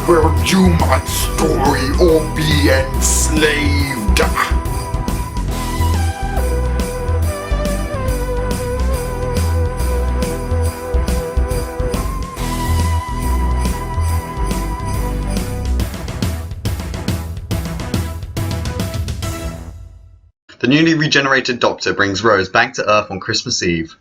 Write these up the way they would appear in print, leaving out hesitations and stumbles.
Will you my story or be enslaved? The newly regenerated Doctor brings Rose back to Earth on Christmas Eve.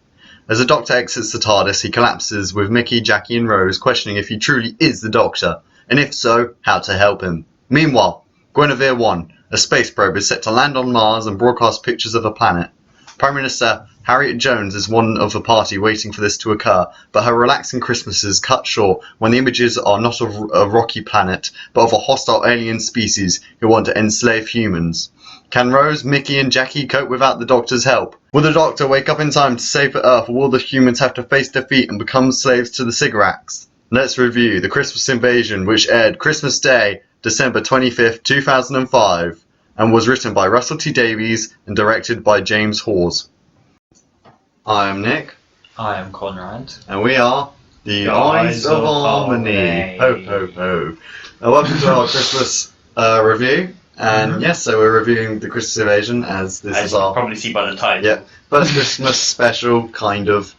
As the Doctor exits the TARDIS, he collapses with Mickey, Jackie and Rose questioning if he truly is the Doctor, and if so, how to help him. Meanwhile, Guinevere 1, a space probe, is set to land on Mars and broadcast pictures of the planet. Prime Minister Harriet Jones is one of the party waiting for this to occur, but her relaxing Christmas is cut short when the images are not of a rocky planet, but of a hostile alien species who want to enslave humans. Can Rose, Mickey and Jackie cope without the Doctor's help? Will the Doctor wake up in time to save Earth, or will the humans have to face defeat and become slaves to the Cigarettes? Let's review The Christmas Invasion, which aired Christmas Day, December 25th, 2005, and was written by Russel T Davis and directed by James Hawes. I am Nick. I am Conrad. And we are the Eyes of Harmony. Ho, ho, ho. Welcome to our Christmas review. And yes, so we're reviewing The Christmas Invasion as this is you our... can probably see by the title. Yeah, first Christmas special, kind of,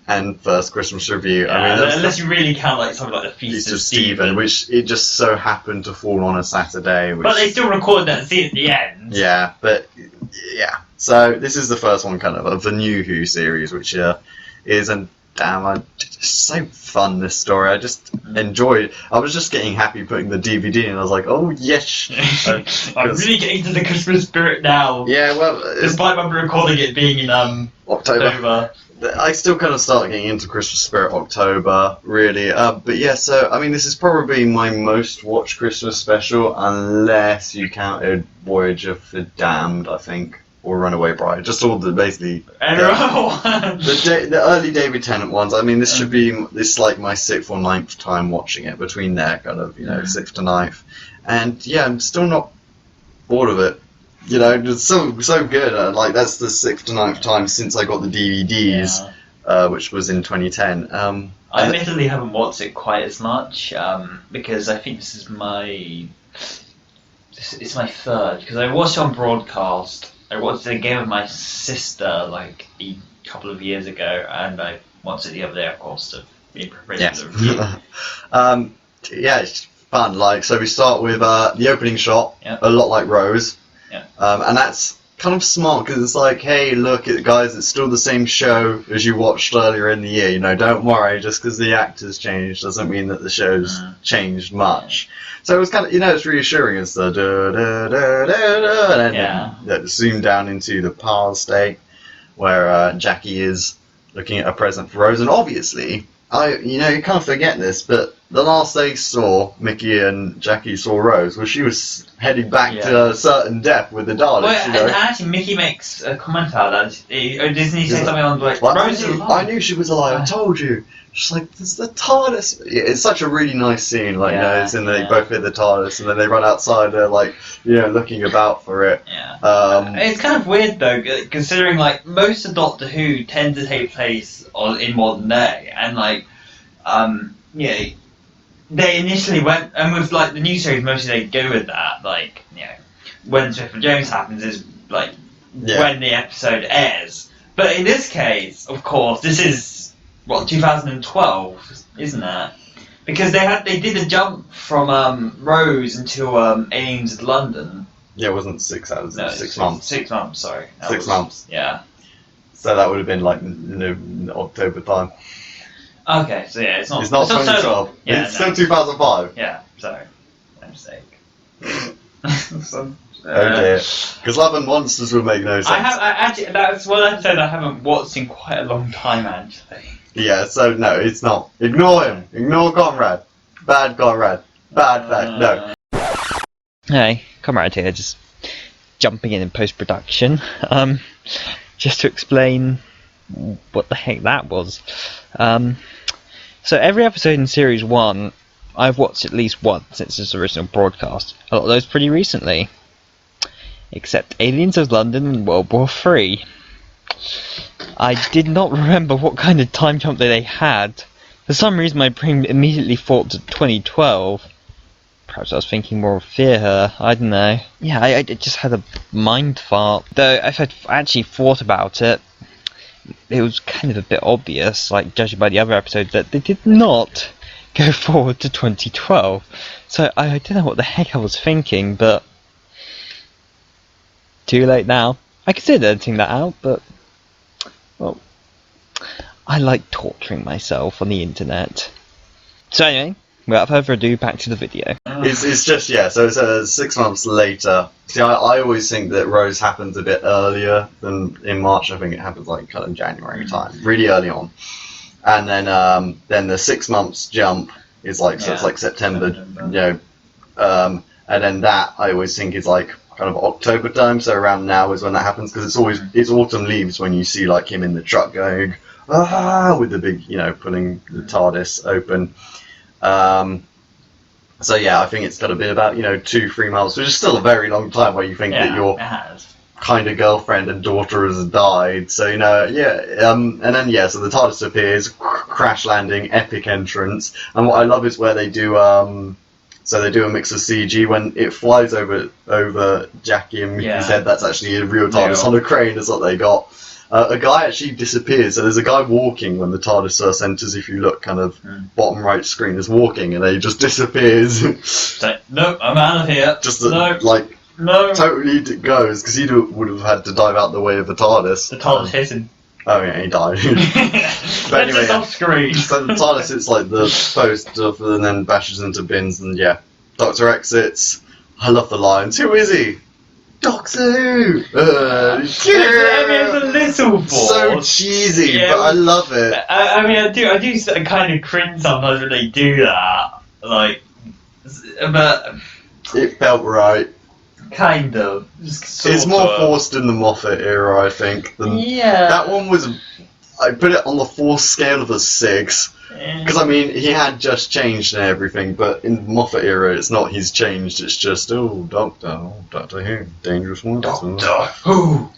and first Christmas review. Yeah, I mean, unless you really count like something like the Feast of Stephen, which it just so happened to fall on a Saturday. Which, but they still recorded that scene at the end. Yeah, but yeah. So this is the first one, kind of the new Who series, which is so fun. This story, I just enjoyed it. I was just getting happy putting the DVD in. I was like, oh yes, I'm really getting to the Christmas spirit now. Yeah, well, despite when we're recording it being in October. I still kind of start getting into Christmas spirit October, really. But yeah, so I mean, this is probably my most watched Christmas special, unless you counted Voyage of the Damned, I think, or Runaway Bride. Just all the basically the early David Tennant ones. I mean, this is like my 6th or 9th time watching it, between there, kind of, 6th to 9th, and yeah, I'm still not bored of it. It's so good. Like, that's the 6th to 9th time since I got the DVDs, which was in 2010. I admittedly haven't watched it quite as much, because I think this is my third, because I watched it on broadcast. I watched it again with my sister like a couple of years ago, and I watched it the other day, of course, to be prepared for the review. Yeah, it's fun. Like, so we start with the opening shot, a lot like Rose. Yeah. And that's kind of smart, because it's like, hey, look, guys, it's still the same show as you watched earlier in the year. Don't worry, just because the actors changed doesn't mean that the show's changed much. So it was kind of, it's reassuring. It's the and then zoom down into the past state where Jackie is looking at a present for Rose, and obviously, you kind of forget this, but the last they saw, Mickey and Jackie saw Rose, she was heading back to a certain death with the Daleks. Well, and actually, Mickey makes a comment about that. Doesn't he say something on like, Rose is alive? I knew she was alive. I told you. She's like, "This is the TARDIS." It's such a really nice scene. Like, it's in they both hit the TARDIS, and then they run outside. They're like, looking about for it. Yeah. It's kind of weird though, considering like most of Doctor Who tend to take place in modern day, and like, they initially went, and with like the new series, mostly they go with that. Like, when Smith and Jones happens is like when the episode airs. But in this case, of course, this is 2012, isn't it? Because they did a jump from Rose into Aliens of London. Yeah, it wasn't 6 hours. No, 6 months. 6 months. Sorry. 6 months. Yeah. So that would have been like October time. Okay, so yeah, it's not 2012. So it's still 2005. Yeah, sorry, my mistake. Oh dear, because Love and Monsters would make no sense. That's one episode I haven't watched in quite a long time, actually. Yeah, so no, it's not. Ignore him. Ignore Conrad. Bad Conrad. Bad fact. No. Hey, Conrad here, just jumping in post-production. Just to explain what the heck that was. So every episode in Series 1, I've watched at least once since its original broadcast. A lot of those pretty recently. Except Aliens of London and World War III. I did not remember what kind of time jump they had. For some reason my brain immediately thought to 2012. perhaps I was thinking more of fear her. I don't know. Yeah, I just had a mind fart. Though if I'd actually thought about it, it was kind of a bit obvious, like judging by the other episodes, that they did not go forward to 2012. So I don't know what the heck I was thinking, but too late now. I considered editing that out, but well, I like torturing myself on the internet. So anyway, without further ado, back to the video. It's just, yeah, so it's 6 months later. See, I always think that Rose happens a bit earlier than in March. I think it happens like kind of January time, really early on. And then the 6 months jump is like, so it's like September, you know, and then that I always think is like kind of October time, so around now is when that happens, because it's autumn leaves when you see like him in the truck going, with the big, you know, pulling the TARDIS open. So yeah, I think it's got to be about, you know, 2-3 months, which is still a very long time where you think that your kind of girlfriend and daughter has died. So, you know, yeah, and then yeah, so the TARDIS appears, crash landing, epic entrance, and what I love is where they do so they do a mix of CG when it flies over Jackie and Mickey's head. That's actually a real TARDIS on a crane. Is what they got. A guy actually disappears. So there's a guy walking when the TARDIS first enters. If you look, kind of bottom right screen is walking, and he just disappears. So, no, I'm out of here. Just no. Totally goes, because he would have had to dive out the way of the TARDIS. The TARDIS hit him. Oh yeah, he died. But anyway, just off screen. So the TARDIS hits like the post stuff and then bashes into bins, and yeah, Doctor exits. I love the lines. Who is he? Doctor Who. I mean, it's a little forced. So cheesy, but I love it. I mean, I do kind of cringe sometimes when they do that. Like, but it felt right. Kind of. It's more forced in the Moffat era, I think. That one was. I put it on the forced scale of a 6. Because I mean, he had just changed and everything, but in the Moffat era, it's not he's changed. It's just Doctor Who, dangerous one. Doctor Who.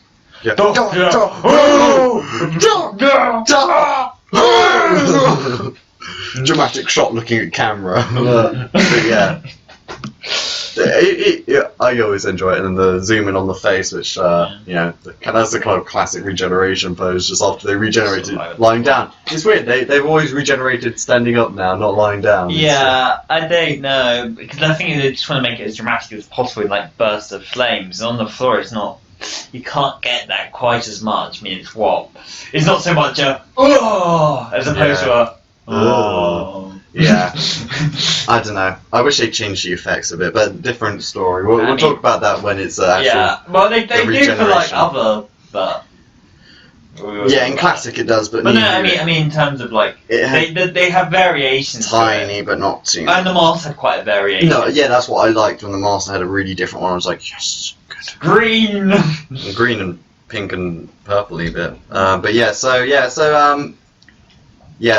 Yeah. Doctor Who. Doctor Who. Dramatic shot looking at camera. But yeah. I always enjoy it, and the zoom in on the face, which you know, that's the kind of classic regeneration pose. Just after they regenerated, lying down. It's weird. They've always regenerated standing up now, not lying down. Yeah, I don't know, because I think they just want to make it as dramatic as possible, in like bursts of flames. And on the floor, it's not. You can't get that quite as much. I mean, it's not so much a as opposed to a Yeah, I don't know. I wish they changed the effects a bit, but different story. We'll talk about that when it's actual. Yeah, well, they do for like other, but yeah, in classic it does, but no, I mean in terms of like they have variations. Tiny, but not too much. And the mask had quite a variation. No, yeah, that's what I liked when the master had a really different one. I was like, yes, good. Green and pink and purpley bit. But yeah,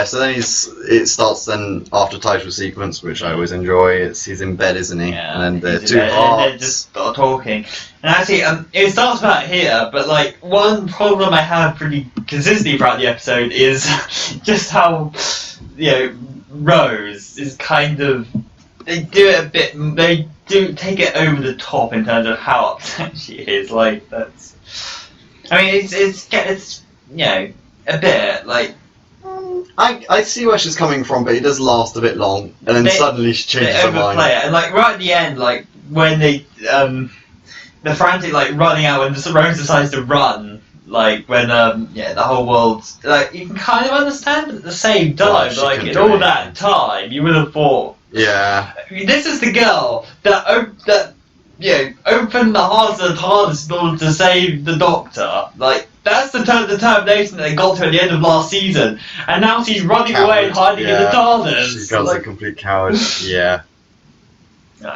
so then it starts then after title sequence, which I always enjoy. He's in bed, isn't he? Yeah, and then the two hearts. And they just start talking. And actually, it starts about here, but like one problem I have pretty consistently throughout the episode is just how, you know, Rose is kind of. They do it a bit. They do take it over the top in terms of how upset she is. Like that's. I mean, it's you know, a bit like. I see where she's coming from, but it does last a bit long, and then suddenly she changes her mind. It. And like right at the end, like when they the frantic like running out when Rose decides to run, like when the whole world's like you can kind of understand, but at the same time, like in all that time, you would have thought, yeah, I mean, this is the girl that opened the hearts of the TARDIS in order to save the Doctor, like. That's the determination that they got to at the end of last season, and now she's running away and hiding in the TARDIS. She becomes a complete coward. Yeah. So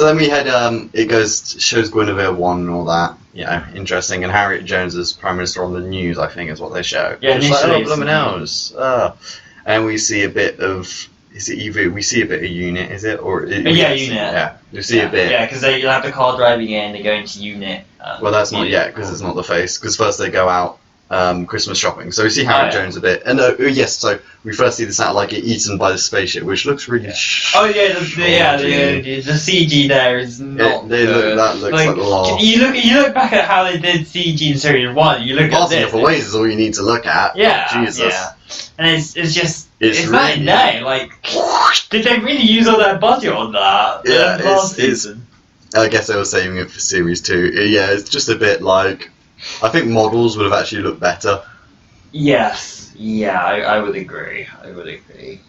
then we had it shows Guinevere 1 and all that. You know, interesting, and Harriet Jones as Prime Minister on the news, I think, is what they show. Yeah, like, blooming hours. And we see a bit of. Is it either we see a bit of Unit? Is it or? Unit. Yeah, you see a bit. Yeah, because you'll have the car driving in. They go into Unit. Well, that's not yet because it's not the face. Because first they go out Christmas shopping. So we see Harry Jones a bit, and yes, so we first see the satellite get eaten by the spaceship, which looks really. The CG there is not. That looks like a laugh. You look back at how they did CG in Series 1. You look at this. For ways is all you need to look at. Yeah, Jesus. Yeah. And it's just it's really, night and day. Like, did they really use all their budget on that? Yeah, last season? I guess they were saving it for Series 2. Yeah, it's just a bit like. I think models would have actually looked better. Yes. Yeah, I would agree.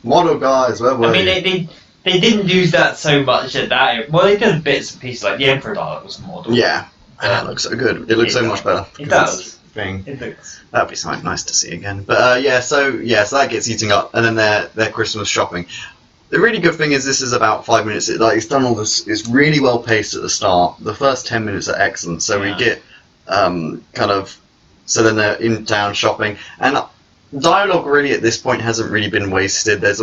Model guys, where were you? They didn't use that so much at that. Well, they did bits and pieces, like the Emperor dial was a model. Yeah, and that looks so good. It looks so much better. It does. It looks. That'd be something nice to see again. But so that gets eating up, and then their Christmas shopping. The really good thing is this is about 5 minutes. It's done all this. It's really well paced at the start. The first 10 minutes are excellent. So we get so then they're in town shopping, and dialogue really at this point hasn't really been wasted. There's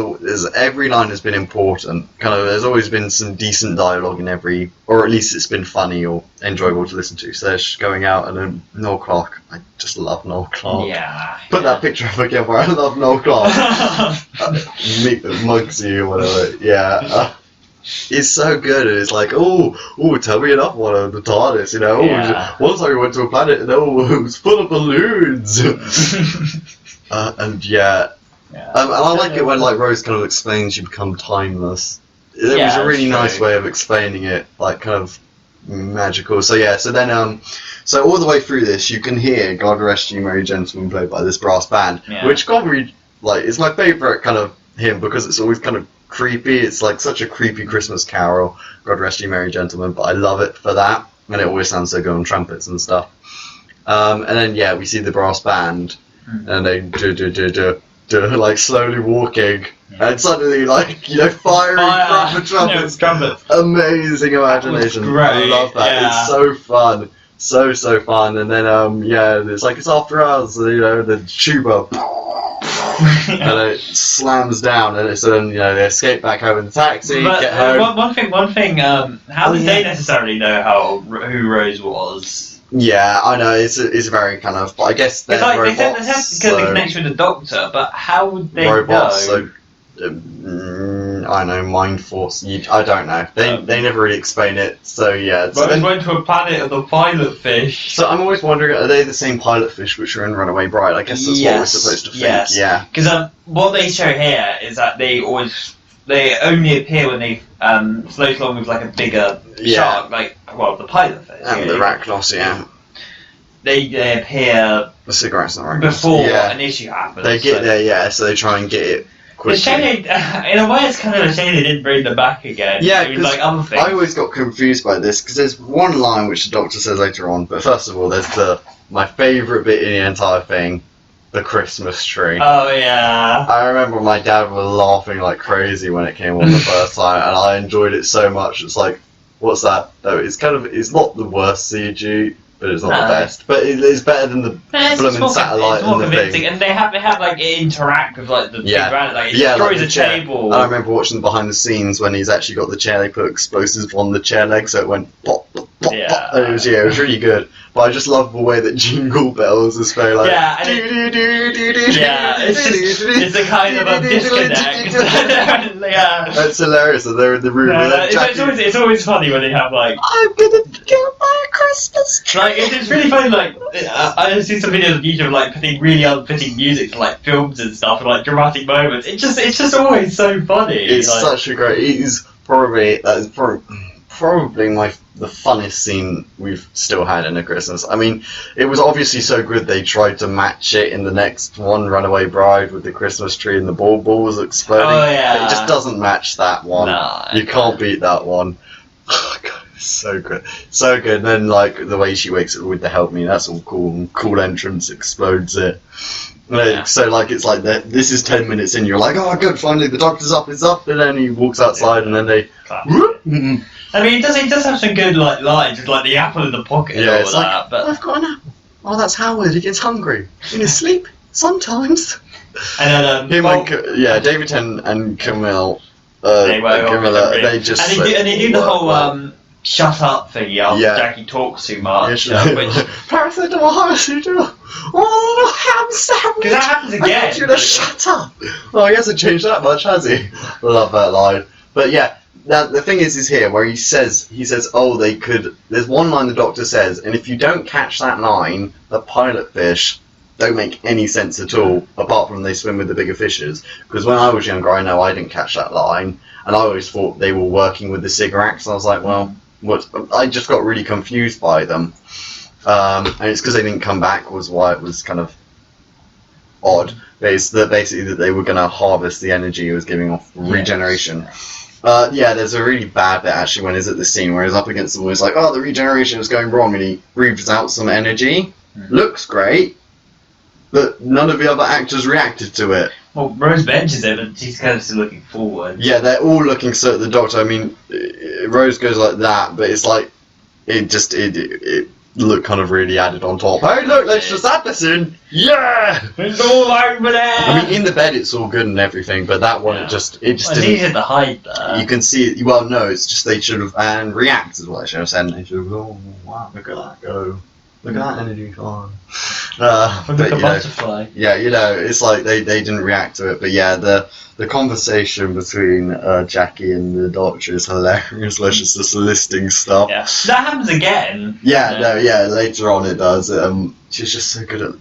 every line has been important. There's always been some decent dialogue in every, or at least it's been funny or enjoyable to listen to. So they're just going out, and then Noel Clarke. I just love Noel Clarke. Yeah. Put that picture up again where I love Noel Clarke. Meet Muggsy or whatever. Yeah. It's so good. It's like, oh, tell me enough about the TARDIS, Once I went to a planet and it was full of balloons. And I like it when Rose kind of explains you become timeless. It was a really nice way of explaining it, kind of magical. So then so all the way through this you can hear God Rest You Merry Gentlemen played by this brass band, which is my favourite kind of hymn because it's always kind of creepy. It's like such a creepy Christmas carol, God Rest You Merry Gentlemen, but I love it for that, and it always sounds so good on trumpets and stuff. And then we see the brass band, and they do slowly walking, and suddenly firing from the trumpets. Amazing imagination. I love that. It's so fun. So fun. And then it's after us, the tuba and it slams down, and it's they escape back home in the taxi, get home. One thing, how did they necessarily know who Rose was? Yeah, I know, it's very kind of, but I guess they're robots. They said because the connection with the Doctor, but how would they robots, know? I know, mind force. I don't know. They never really explain it. So yeah. So they went to a planet of the pilot fish. So I'm always wondering, are they the same pilot fish which are in Runaway Bride? I guess that's what we're supposed to think. Yes. Yeah. Because what they show here is that they only appear when they float along with a bigger shark, the pilot fish. And the Arachnos, They appear. The cigarettes and Arachnos. Before an issue happens. They get there, so they try and get it. In a way, it's kind of a shame they didn't bring them back again. Yeah, other things. I always got confused by this because there's one line which the Doctor says later on. But first of all, there's my favourite bit in the entire thing, the Christmas tree. Oh yeah. I remember my dad was laughing like crazy when it came on the first time, and I enjoyed it so much. It's like, what's that? No, it's not the worst CG. But it's not the best. But it's better than the blooming satellite and the thing. And they have it interact with the big granite. It destroys a table. I remember watching the behind the scenes when he's actually got the chair. They put explosives on the chair leg, so it went pop, pop, pop, pop. And it was really good. But I just love the way that Jingle Bells is very it's a kind of a disconnect. That's hilarious. So they're in the room. It's always funny when they have I'm gonna get my Christmas tree. It's really funny. I see some videos on YouTube putting really unfitting music to films and stuff and dramatic moments. It's just always so funny. It's such a great. It's probably the funnest scene we've still had in a Christmas. I mean, it was obviously so good they tried to match it in the next one, Runaway Bride, with the Christmas tree and the balls exploding. Oh yeah. But it just doesn't match that one. No, you can't beat that one. Oh god, it's so good. So good. And then the way she wakes up with the help me, that's all cool. Cool entrance, explodes it. Yeah. So it's this is 10 minutes in, you're like, oh good, finally the Doctor's up, it's up, and then he walks outside and then they I mean, he does have some good lines with the apple in the pocket and all that. But I've got an apple. Oh, that's Howard. He gets hungry in his sleep sometimes. And then David Tennant and Camille. They just and they do the whole shut up thingy after Yeah. Jackie talks too much. Which, Paracetamol, paracetamol. Oh, ham sandwich. because that happens I again. need you to shut up. Oh, he hasn't changed that much, has he? I love that line. But yeah, now the thing is here where he says, oh, they could. There's one line the Doctor says, and if you don't catch that line, the pilot fish don't make any sense at all, apart from they swim with the bigger fishes. Because when I was younger, I know I didn't catch that line, and I always thought they were working with the cigarettes. And I was like, well, what? I just got really confused by them, and it's because they didn't come back was why it was kind of odd. It's that basically that they were going to harvest the energy it was giving off regeneration. Yeah, there's a really bad bit actually when he's at the scene where he's up against the wall. He's like, oh, the regeneration is going wrong, and he breathes out some energy. Looks great, but none of the other actors reacted to it. Well, Rose mentions it, but she's kind of still looking forward. Yeah, they're all looking so at the Doctor. I mean, Rose goes like that, but it's like it looked kind of really added on top. Hey, look, let's just add this in. Yeah, It's all over there. I mean, in the bed it's all good and everything, but that one it just Well, didn't. it's easier to hide there. You can see it. Well, no, it's just they should have and react is what I should have said. And they should have. Oh wow, look at that go! Look at that energy gone. Look But, at the you know, butterfly. yeah, you know, it's like they didn't react to it. But yeah, the conversation between Jackie and the Doctor is hilarious. Where she's just listing stuff. Yeah, that happens again. Yeah, no, yeah. Later on, it does. She's just so good at.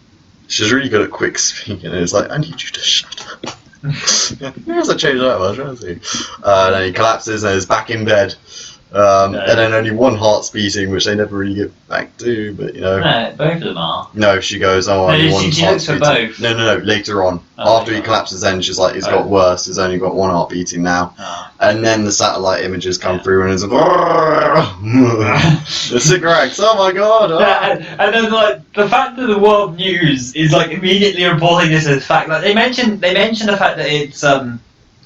She's really good at quick speaking. It's like, I need you to shut up. He hasn't changed that much, has he? Then he collapses and is back in bed. And then only one heart's beating, which they never really get back to, but you know. No, both of them are. No, she goes, oh, No, only she one looks heart's for beating. both. No, later on. Oh, After he later on. collapses, then she's like, it's Oh. got worse, he's only got one heart beating now. Oh. And then the satellite images come through and it's like, the cigarettes, oh my god. Oh. Yeah, and then like the fact that the world news is like immediately reporting this as fact. Like they mentioned the fact that it's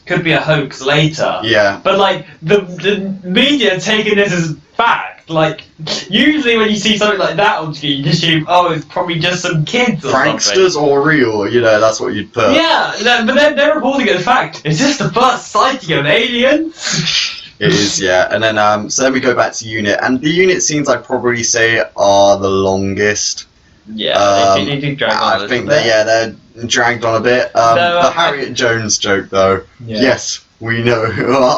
could be a hoax later. Yeah. But like the media taking this as fact. Like usually when you see something like that on screen, you assume, oh, it's probably just some kids or Pranksters or real, you know, that's what you'd put. something. Yeah, but then they're reporting it as fact. Is this the first sighting of aliens? It is, yeah. And then so then we go back to unit, and the unit scenes I'd probably say are the longest. Yeah, they do drag on a I little think bit. they're dragged on a bit. The Harriet Jones joke though. Yeah. Yes, we know.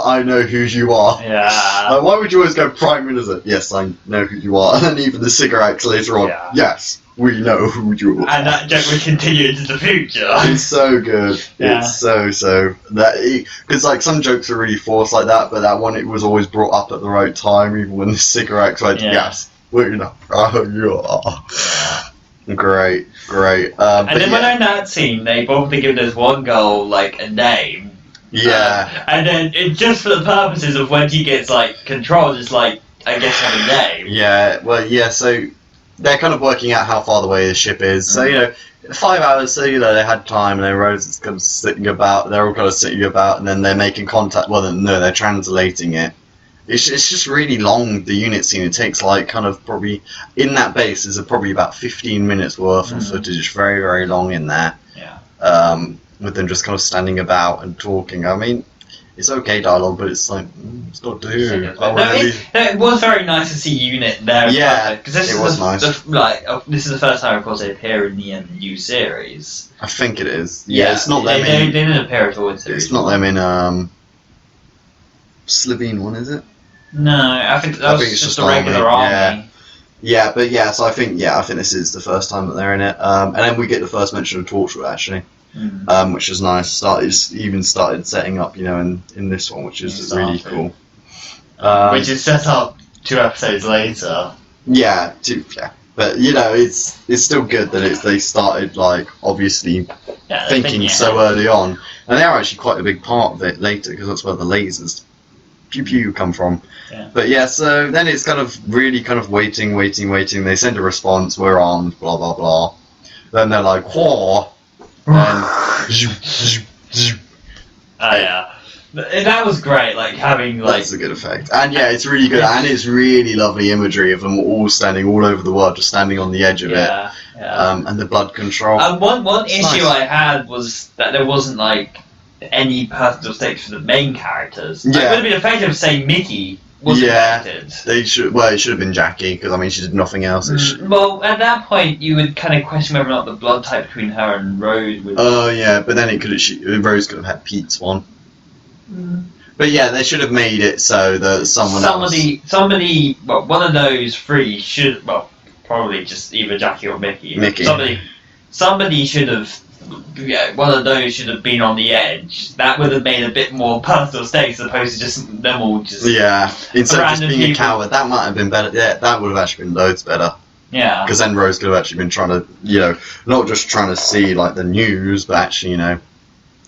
I know who you are. Yeah. Why would you always go Prime Minister? Yes, I know who you are. And then even the cigarettes later on. Yeah. Yes, we know who you are. And that joke will continue into the future. It's so good. Yeah. It's so that because like some jokes are really forced like that, but that one it was always brought up at the right time, even when the cigarettes went. Yeah. Yes, we know who you are. Great. And then when in that scene, they probably give this one girl like a name. Yeah. And then just for the purposes of when she gets like control, it's like I guess have a name. Yeah. Well, yeah. So they're kind of working out how far away the ship is. So you know, 5 hours. So you know they had time, and then Rose is kind of sitting about. They're all kind of sitting about, and then they're making contact. Well, no, they're translating it. It's just really long, the unit scene. It takes like kind of probably, in that base is probably about 15 minutes worth of footage. It's very, very long in there. Yeah. With them just kind of standing about and talking. I mean, it's okay dialogue, but it's like, it's not No, doing. it was very nice to see Unit there. Yeah, because this it is was nice. This is the first time, of course, they appear in the new series. I think it is. Yeah, it's not them they in. didn't appear at all in series. It's not them in Slovene one, is it? No, I think that was it's just just a regular army, army. Yeah, but yeah, so I think this is the first time that they're in it. And then we get the first mention of Torchwood actually, which is nice. Started setting up, you know, in this one, which is really cool. Which is set up 2 episodes later. Yeah, but you know, it's still good that they started like obviously thinking so early on, and they are actually quite a big part of it later because that's where the lasers pew pew come from. Yeah. But yeah, so then it's kind of really kind of waiting. They send a response, we're armed, blah blah blah. Then they're like, whoa, and Yeah. That was great, like having like. that's a good effect. And yeah, it's really good, and it's really lovely imagery of them all standing all over the world, just standing on the edge of it. Yeah. And the blood control. One It's issue nice. I had was that there wasn't like any personal stakes for the main characters. Like, Yeah. it would have been effective to say Mickey was Yeah. connected. They should. Well, it should have been Jackie because I mean she did nothing else. Well, at that point, you would kind of question whether or not the blood type between her and Rose would. Oh yeah, but then it could have. Rose could have had Pete's one. But yeah, they should have made it so that somebody, well, one of those three should, well, probably just either Jackie or Mickey. Somebody should have. Yeah, one of those should have been on the edge. That would have made a bit more personal stakes, as opposed to just them all just. Yeah, instead of just being people. a coward, that might have been better. Yeah, that would have actually been loads better. Yeah. Because then Rose could have actually been trying to, not just trying to see like the news, but actually,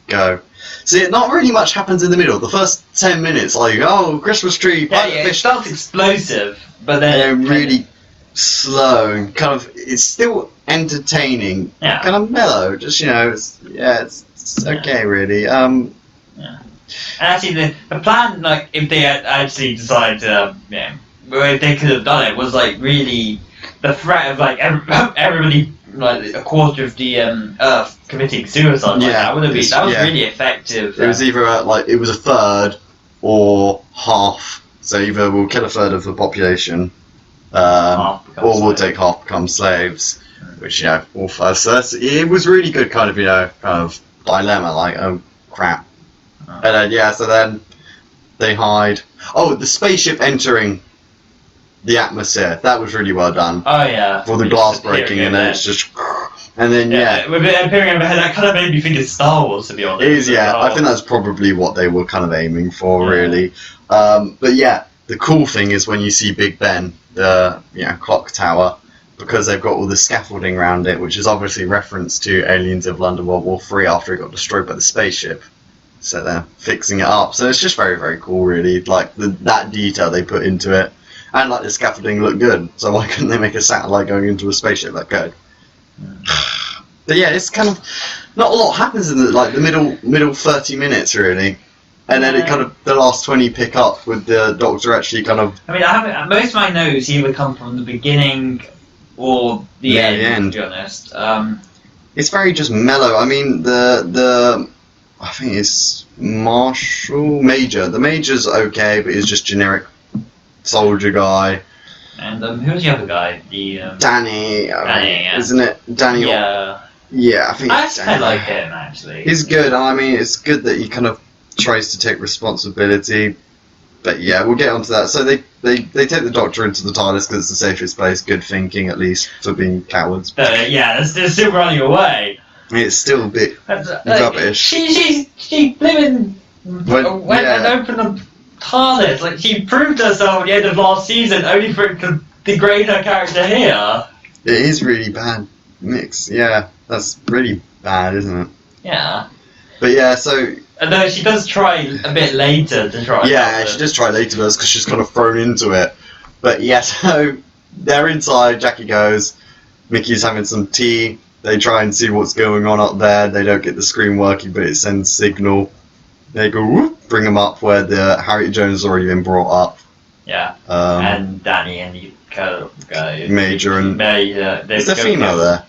go. See, not really much happens in the middle. The first 10 minutes, like, oh, Christmas tree, it starts explosive, but then really slow and kind of. It's still entertaining, kind of mellow. Just it's okay, really. And actually, the plan, like, if they had actually decided to, if they could have done it, was like really the threat of like everybody, like a quarter of the Earth committing suicide. Like that would have been really effective. It was either it was a third or half. So either we'll kill a third of the population, or we'll take half become slaves. Which all first. So it was really good, kind of dilemma. Like, oh crap, and then so then they hide. Oh, the spaceship entering the atmosphere. That was really well done. Oh yeah. For the glass breaking, and then it's just, and then with it appearing overhead, that kind of made me think it's Star Wars, to be honest. It is, I think that's probably what they were kind of aiming for, really. But yeah, the cool thing is when you see Big Ben, the clock tower. Because they've got all the scaffolding around it, which is obviously a reference to Aliens of London World War III after it got destroyed by the spaceship. So they're fixing it up. So it's just very, very cool, really. Like, that detail they put into it. And, like, the scaffolding looked good. So why couldn't they make a satellite going into a spaceship that good? But yeah, it's kind of... Not a lot happens in the middle 30 minutes, really. And then it kind of, the last 20 pick up with the Doctor actually kind of... I mean, most of my notes either come from the beginning... or the end, to be honest. It's very just mellow. I mean, I think it's Major. The Major's okay, but he's just generic soldier guy. And who's the other guy? Danny. Danny, isn't it? Danny. Yeah. Yeah, I think. I like him actually. He's good. I mean, it's good that he kind of tries to take responsibility. But yeah, we'll get onto that. So they take the Doctor into the TARDIS because it's the safest place. Good thinking, at least, for being cowards. They're still running away. It's still a bit rubbish. She went and opened the TARDIS. Like, she proved herself at the end of last season, only for it to degrade her character here. It is really bad mix. Yeah, that's really bad, isn't it? Yeah. But yeah, so... Although she does try a bit later to try. Yeah, she does try later because she's kind of thrown into it. But yeah, so they're inside, Jackie goes, Mickey's having some tea, they try and see what's going on up there, they don't get the screen working but it sends signal. They go, whoop, bring them up where the Harriet Jones has already been brought up. Yeah, and Danny and the Major and... Is there female there?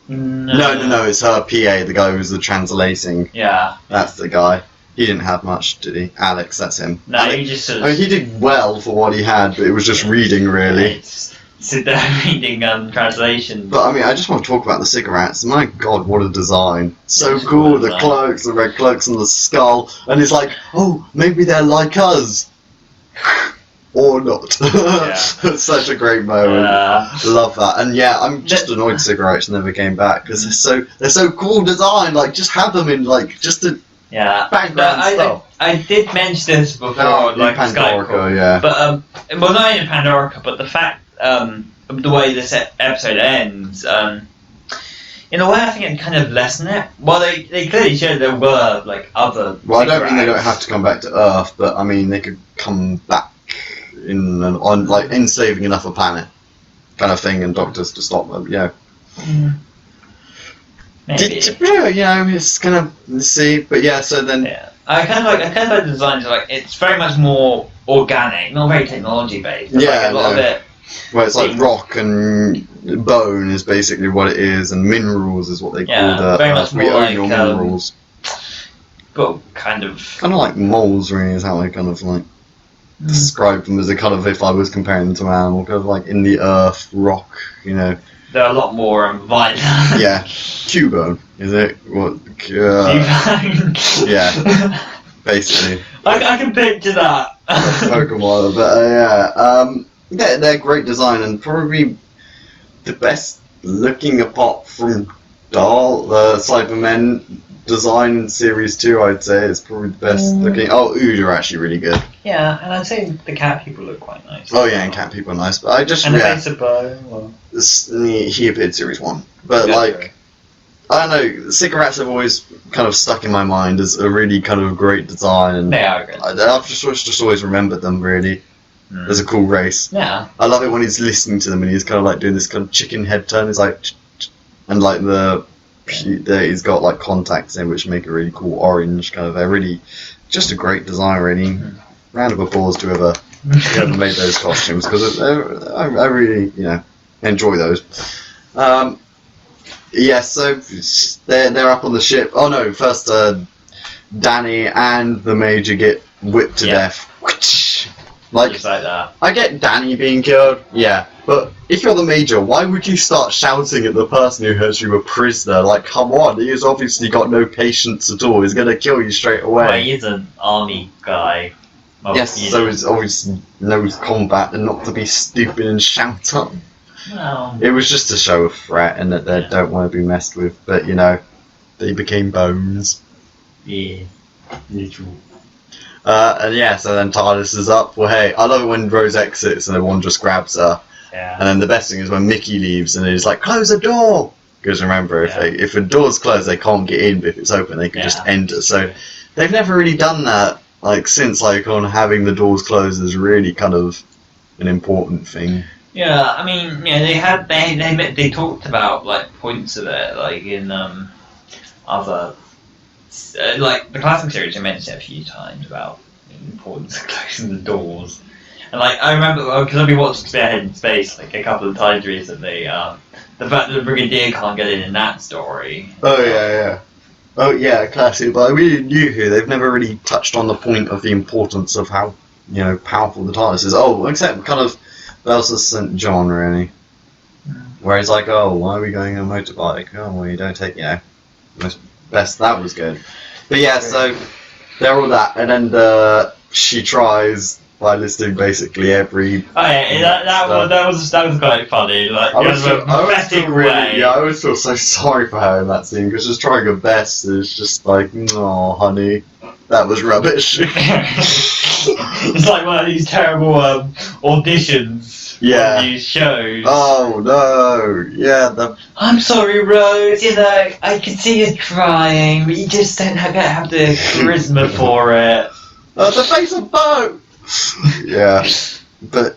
No, it's her PA, the guy who was the translating. Yeah. That's the guy. He didn't have much, did he? Alex, that's him. No, Alex, he just I mean, he did well for what he had, but it was just reading, really. Sit there reading translation. But I mean, I just want to talk about the cigarettes. My God, what a design. So cool, the cloaks, the red cloaks and the skull. And it's like, oh, maybe they're like us. Or not. Yeah. Such a great moment. Love that. And yeah, I'm just annoyed cigarettes never came back because they're so cool design. Like, just have them in just the background stuff. I did mention this before, like Pandorica, yeah. But well, not in Pandorica, but the fact the way this episode ends. In a way, I think it kind of lessened it. Well, they clearly showed there were like other. Well, I don't mean they don't have to come back to Earth, but I mean they could come back enslaving enough a planet, kind of thing, and Doctors to stop them. Yeah. Maybe. It's kind of see, but yeah. So then. Yeah. I kind of like the designs. Like, it's very much more organic, not very technology based. Yeah, a lot of it. Well, it's like rock and bone is basically what it is, and minerals is what they call very much we more own like your minerals. got kind of. Kind of like moles, really, is how I kind of like describe them as a kind of, if I was comparing them to an animal, kind of like in the earth, rock, you know. They're a lot more violent. Yeah, Cubone, is it? What? Yeah, basically. I can picture that. Pokemon, but they're great design and probably the best looking apart from Dahl, the Cybermen design in Series 2, I'd say is probably the best looking. Oh, Ood are actually really good. Yeah, and I'd say the cat people look quite nice. Oh yeah, and cat people are nice, but I just and the base of Bo. he appeared Series 1, but Yeah, like. true. I don't know, cigarettes have always kind of stuck in my mind as a really kind of great design, and They are good. I've just always remembered them really as a cool race. Yeah. I love it when he's listening to them and he's kind of like doing this kind of chicken head turn. He's like, and like he's got like contacts in which make a really cool orange kind of. They're really just a great design, really. Round of applause to whoever made those costumes because I really enjoy those. Yeah, so they're up on the ship. Oh no, first Danny and the Major get whipped to death. Like, Just like that. I get Danny being killed, yeah, but if you're the Major, why would you start shouting at the person who has you a prisoner? Like, come on, he has obviously got no patience at all. He's gonna kill you straight away. Well, he's an army guy. Well, Yes, so he's obviously knows combat and not to be stupid and shout up. Well, It was just to show a threat and that they don't want to be messed with, but they became bones. yeah. Literal. And yeah, so then TARDIS is up. Well, hey, I love it when Rose exits and everyone just grabs her. Yeah. And then the best thing is when Mickey leaves and he's like, close the door! Because remember, if a door's closed, they can't get in, but if it's open, they can just enter. So they've never really done that, like, since, like, on having the doors closed is really kind of an important thing. Yeah, I mean, they talked about like points of it, like in other like the classic series. I mentioned it a few times about the importance of closing the doors, and like I remember because I've been watching Spearhead in Space like a couple of times recently. The fact that the Brigadier can't get in that story. Oh yeah. Oh yeah, classic. But I really knew who. They've never really touched on the point of the importance of how powerful the TARDIS is. Oh, except kind of. Versus St. John, really. Where he's like, oh, why are we going on a motorbike? Oh, well, you don't take, best, that was good. But yeah, so, they're all that, and then she tries by listing basically every... Oh yeah, that was quite funny, like, I it was a pathetic way. I always feel so sorry for her in that scene, because she's trying her best, and it's just like, oh, honey, that was rubbish. It's like one of these terrible auditions Yeah. on these shows. Oh, no, yeah, I'm sorry, Rose, I can see you trying, but you just don't have the charisma for it. the face of Bo! Yeah, but...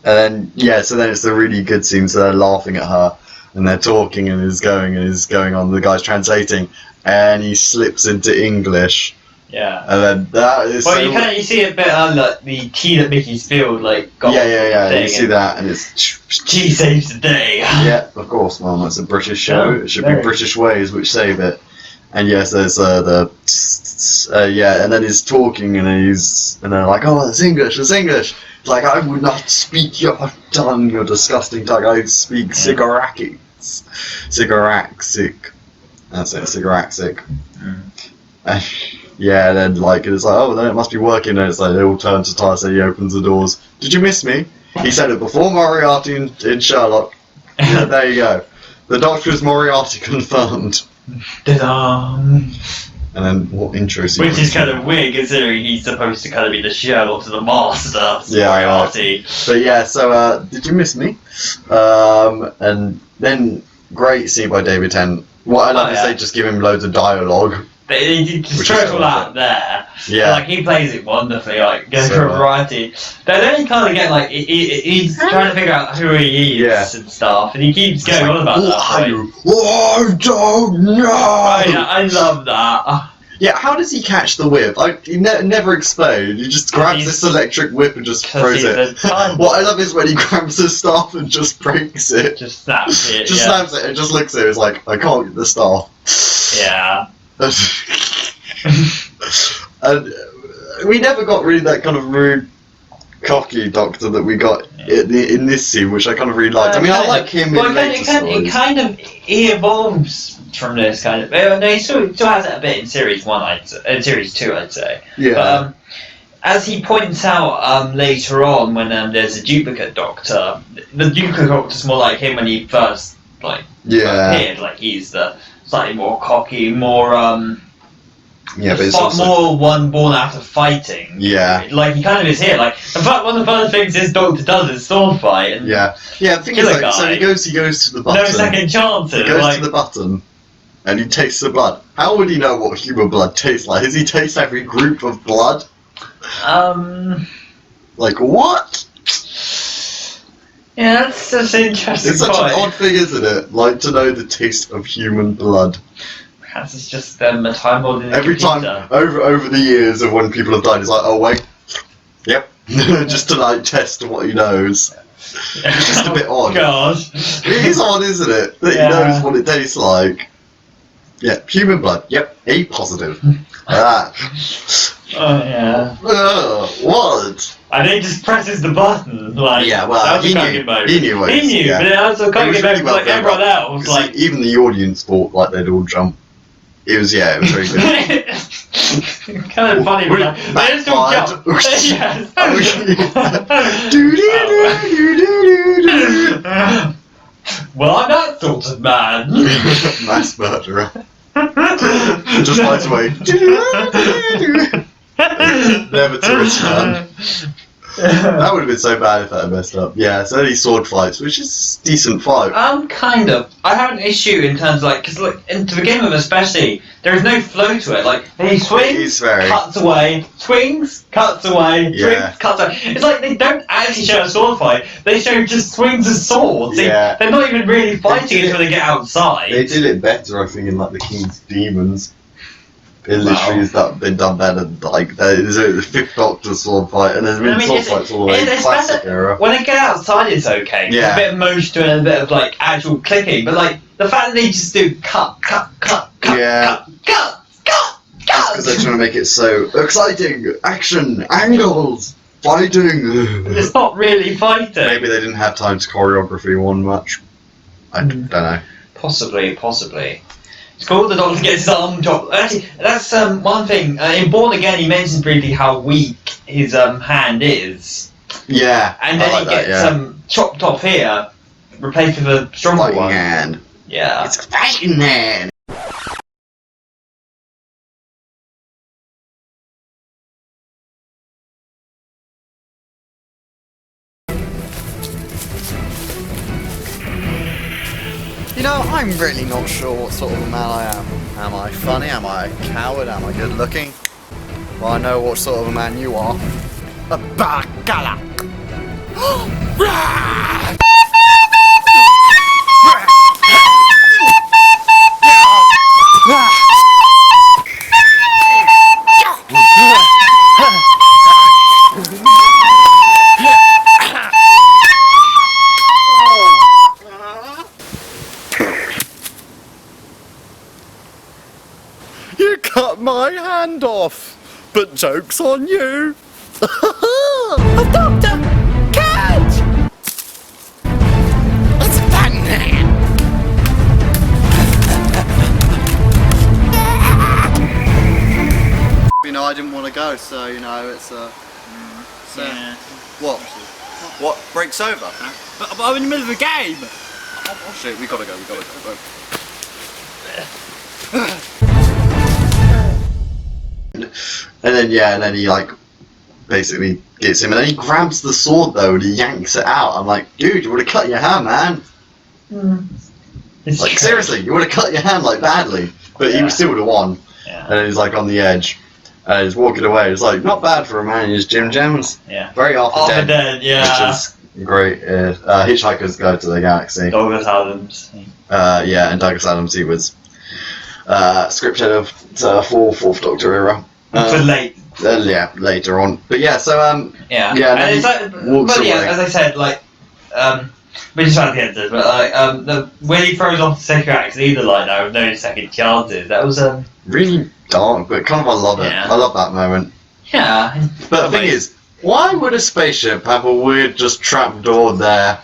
And then, so then it's the really good scene, so they're laughing at her, and they're talking, and is going on, the guy's translating, and he slips into English. Yeah. And then that is Well, you see a bit on like the tea that Mickey's spilled, like got Yeah, thing, you see that, and it's... Tea saves the day. Yeah, of course, well, it's a British show, Yeah, it should very. be British ways which save it. And yes, there's and then he's talking, and they're like, oh, it's English. It's like, I would not speak your tongue, your disgusting tongue, I speak Sigaraxic. That's it, Sigaraxic. And yeah, and then like it's like, oh, then it must be working, and it's like they all turn to Tyson, he opens the doors. Did you miss me? He said it before Moriarty in Sherlock. Yeah, there you go. The Doctor is Moriarty confirmed. Ta-da. And then what intro sequence? Which is kind of weird considering he's supposed to kind of be the Sherlock to the Master. Yeah, I know. Moriarty. But yeah, so did you miss me? And then great scene by David Tennant. What I love is they just give him loads of dialogue. They just throw it all out there. Yeah. Like, he plays it wonderfully, like, going So for a variety. But then he kind of get, like, he's trying to figure out who he is and stuff, and he keeps going on about that. I don't know. I love that. Yeah, how does he catch the whip? He never explained. He just grabs this electric whip and just throws it. What I love is when he grabs his staff and just breaks it. Just snaps it, Just snaps it and just looks at it. It's like, I can't get the staff. Yeah. And we never got really that kind of rude, cocky Doctor that we got in this scene, which I kind of really liked. I mean, I like him in later stories. It kind of he evolves from this kind of. No, he still has it a bit in series 1, in series 2, I'd say. Yeah. But, as he points out later on, when there's a duplicate Doctor, the duplicate Doctor's more like him when he first appeared. Like he's the slightly more cocky, more but it's also more one born out of fighting. Yeah. Like he kind of is here. Like in fact, one of the first things this Doctor does is sword fight. And the thing is, so he goes to the button. No second chances. He goes to the button. And he tastes the blood. How would he know what human blood tastes like? Does he taste every group of blood? Like what? Yeah, that's interesting. It's such an odd thing, isn't it? Like to know the taste of human blood. Perhaps it's just a time holding every time over the years of when people have died, it's like, oh wait, yep, just to like test what he knows. It's just a bit odd. Gosh. It is odd, isn't it? That he knows what it tastes like. Yeah, human blood. Yep, A positive. Oh yeah. What? And he just presses the button, like he knew. He knew. But it also can't get over like everyone else. Like even the audience thought like they'd all jump. It was very good. kind of funny. They just all jump. Well, I'm that sort of man. Mass murderer. Just flies away. Never to return. That would have been so bad if that had messed up. Yeah, so only sword fights, which is a decent fight. Kind of. I have an issue in terms of because to begin with especially, there is no flow to it. Like he swings, cuts away, swings, cuts away, swings, cuts away. It's like they don't actually show a sword fight. They show just swings of swords. Yeah. They're not even really fighting until they get outside. They did it better, I think, in like the King's Demons. It literally has been done better. Like there's the Fifth Doctor sword fight, and there's been sword fights all the way in the classic era. When they get outside, it's okay. Yeah. A bit of motion to it and a bit of actual clicking, but the fact that they just do cut, because they're trying to make it so exciting, action, angles, fighting. It's not really fighting. Maybe they didn't have time to choreography one much. I don't know. Possibly. It's cool the Doctor gets his arm chopped. Actually, that's one thing. In Born Again, he mentions briefly how weak his hand is. Yeah. And then he gets chopped off here, replaced with a stronger one. Hand. Yeah. It's a fighting hand. You know, I'm really not sure what sort of a man I am. Am I funny? Am I a coward? Am I good looking? Well, I know what sort of a man you are. A bacala. You cut my hand off, but joke's on you. A doctor! Catch! It's Batman! You know, I didn't want to go, so you know, it's Yeah. What? What? Break's over? But I'm in the middle of a game! Oh shit, we gotta go. And then he basically gets him, and then he grabs the sword though and he yanks it out. I'm like, dude, you would have cut your hand, man. Like seriously, you would have cut your hand badly, but he still would have won. Yeah. And he's on the edge, and he's walking away. It's not bad for a man who's Jim Gems. Yeah. Very often dead. Yeah. Which is great. Hitchhiker's Guide to the Galaxy. Douglas Adams. And Douglas Adams, he was script head of Fourth Doctor era. For late. Later on. But yeah, so Yeah. yeah, And it's walks away. as I said, But just trying to get to it, but like when he throws off the second act either like that with no second chances, that was really dark, but kind of I love it. Yeah. I love that moment. yeah. But the thing is, why would a spaceship have a weird just trap door there?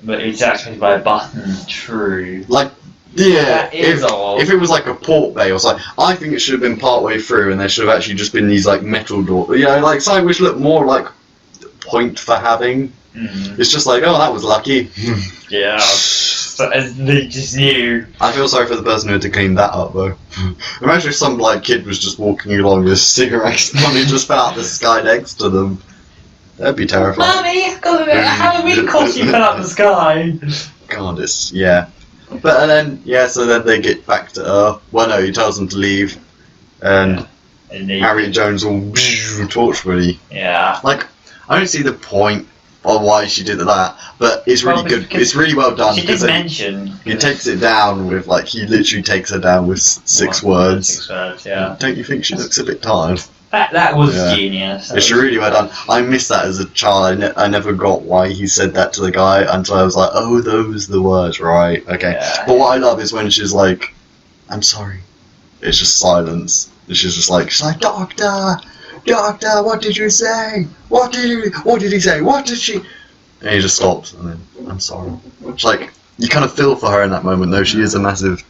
But it's activated by a button. True. Like, yeah, That is odd. if it was like a port bay or something, I think it should have been part way through, and there should have actually just been these like metal doors. Yeah, like something which looked more like point for having. It's just like, oh, that was lucky. Yeah. So as they just knew. I feel sorry for the person who had to clean that up though. Imagine if some like kid was just walking along with cigarettes and money just fell out the sky next to them. That'd be terrifying. Mummy, got a Halloween costume fell out the sky. God, it's yeah. But and then so then they get back to Earth. Well, no, he tells them to leave, and And they, Harriet Jones all torch buddy. yeah. Like, I don't see the point of why she did that, but it's really Well, good. because It's really well done She did because mention. he takes it down with like he literally takes her down with six words. 6 words, yeah. Don't you think she looks a bit tired? That was Yeah. genius. It's really well done. I missed that as a child. I never got why he said that to the guy until I was like, oh, those are the words, right? Okay. Yeah. But what I love is when she's like, I'm sorry. It's just silence. And she's like, doctor, what did you say? What did he say? What did she? And he just stops and then, I'm sorry. It's like, you kind of feel for her in that moment, though. She is a massive,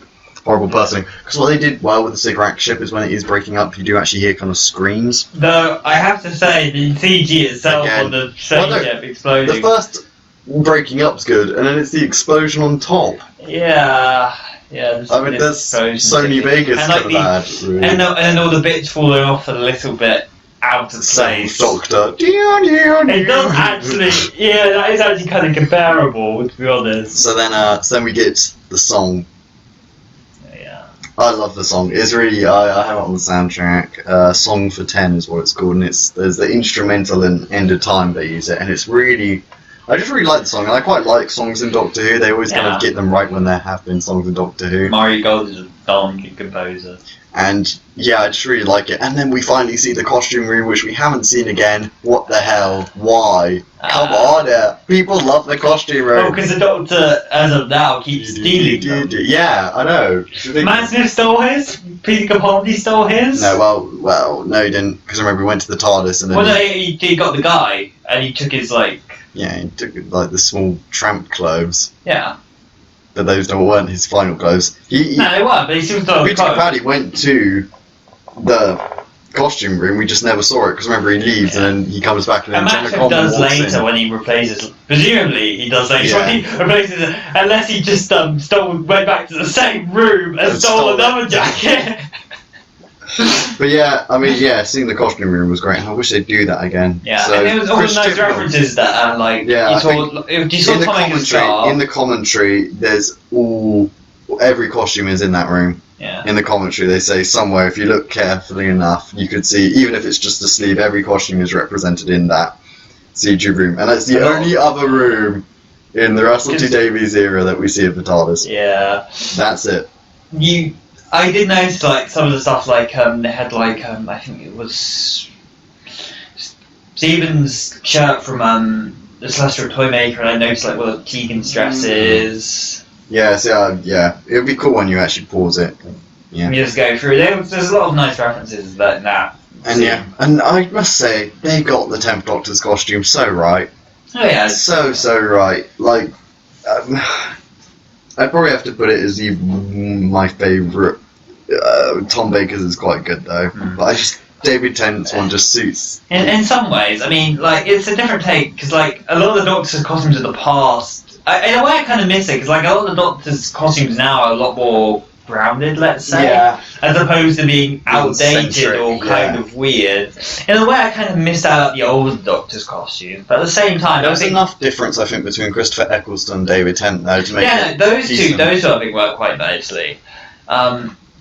horrible person. Because what they did well with the cigarette ship is when it is breaking up, you do actually hear kind of screams. Though, I have to say, the CG itself Again. on the spaceship exploding. The first breaking up's good, and then it's the explosion on top. Yeah. I mean, there's Sony Vegas and like could have had. Really. and then all the bits falling off a little bit out of place. Doctor. It does actually, yeah, that is actually kind of comparable, to be honest. So then we get the song. Yeah. I love the song. It's really I have it on the soundtrack. Song for 10 is what it's called, and there's the instrumental and End of Time they use it, and it's really. I just really like the song, and I quite like songs in Doctor Who. They always kind of get them right when there have been songs in Doctor Who. Mario Gold is a darn good composer. And yeah, I just really like it. And then we finally see the costume room, which we haven't seen again. What the hell? Why? Come on, people love the costume room. Oh, because the Doctor, as of now, keeps stealing them. Yeah, I know. Matt Smith stole his. Peter Capaldi stole his. No, well, no, he didn't. Because remember, we went to the TARDIS and then. Well, no, he got the guy, and he took his like. Yeah, he took like the small tramp clothes. Yeah. But those weren't his final clothes. No, they weren't. But he still stole the Peter clothes. Capaldi went to the costume room. We just never saw it because remember he leaves and then he comes back and then And Jenna Matt Coleman does walks later in. when he replaces. Presumably, he does later Yeah. when he replaces it, unless he just went back to the same room and stole stole another jacket. But yeah, I mean, seeing the costume room was great. I wish they'd do that again. Yeah, So, and there was all the Chris nice Chibnall- references that like Yeah, you I saw. You saw in the Tom Hanks' commentary, in the commentary, there's every costume is in that room. Yeah. In the commentary, they say somewhere, if you look carefully enough, you could see, even if it's just a sleeve, every costume is represented in that CG room, and that's the only other room in the Russell T Davis era that we see of the TARDIS. Yeah. That's it. I did notice like some of the stuff like they had like I think it was Stephen's shirt from the Celestial Toymaker, and I noticed like one of Keegan's dresses. Yeah, so it would be cool when you actually pause it. Yeah. You just go through. There's a lot of nice references that. And and I must say, they got the 10th Doctor's costume so right. Oh yeah. So right. Like, I'd probably have to put it as my favourite. Tom Baker's is quite good though, but David Tennant's one just suits. In some ways, I mean, like it's a different take because like a lot of the Doctor's costumes of the past. In a way, I kind of miss it because like a lot of the Doctor's costumes now are a lot more grounded, let's say, as opposed to being outdated or kind of weird. In a way, I kind of missed out the old Doctor's costume, but at the same time, There was enough difference, I think, between Christopher Eccleston and David Tennant though to make it those decent. two I think work quite nicely.